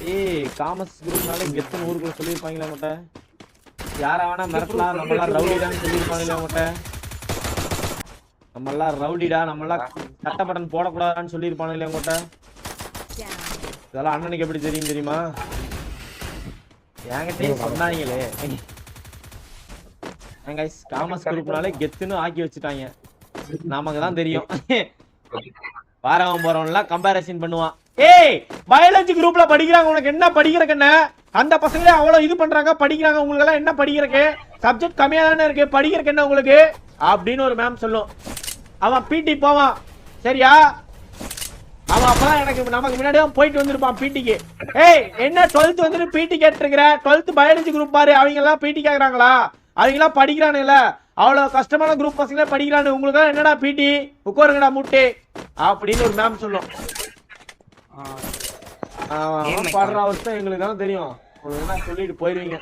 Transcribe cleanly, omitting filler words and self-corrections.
ஏய் காமர்ஸ் குரூப்னால கெத்துன்னு ஊருக்குள்ள சொல்லியிருப்பாங்களே உங்கள்கிட்ட. யாரை வேணா மிரட்டலாம், நம்மளாம் ரவுடிடான்னு சொல்லியிருப்பாங்களே உங்கள்கிட்ட. நம்மளாம் ரவுடிடா, நம்மளாம் சட்ட பட்டன் போடக்கூடாதான்னு சொல்லியிருப்பாங்களே உங்கள்கிட்ட. இதெல்லாம் அண்ணனுக்கு எப்படி தெரியும் தெரியுமா? என்கிட்டயும் சொன்னாங்களே. காமர்ஸ் குரூப்னாலே கெத்துன்னு ஆக்கி வச்சுட்டாங்க. நமக்கு தான் தெரியும். வாரவன் போறவன்லாம் கம்பேரிசன் பண்ணுவான். ஏய் பயாலஜி குரூப்ல படிக்கிறாங்க, உனக்கு என்ன படிக்கிறக்கண்ண? அந்த பசங்களே அவ்வளவு இது பண்றாங்க, படிக்கிறாங்க, உங்களுக்கு எல்லாம் என்ன படிக்கிறக்கு? சப்ஜெக்ட் கம்மியா தானே இருக்கு, படிக்கிறக்கு என்ன உங்களுக்கு அப்படின்னு ஒரு மேம் சொல்லும். அவன் பிடி போவான், சரியா? அவன் அப்பதான் எனக்கு நமக்கு முன்னாடியே போயிட்டு வந்திருப்பான் பிடிக்கு. ஏய் என்ன 12th வந்துட்டு பிடி கேட்டிருக்கிற? 12th பயாலஜி குரூப் பாரு, அவங்க எல்லாம் பிடி கேக்குறாங்களா? அவங்க எல்லாம் படிக்கிறானுல்ல, அவ்வளவு கஷ்டமான குரூப் பசங்களே படிக்கிறானு, உங்களுக்கு என்னடா பிடி, உட்காருங்கடா மூட்டை அப்படின்னு ஒரு மேம் சொல்லும். பாடுற அவஸ்தை எங்களுக்கு தான் தெரியும், சொல்லிட்டு போயிருவீங்க.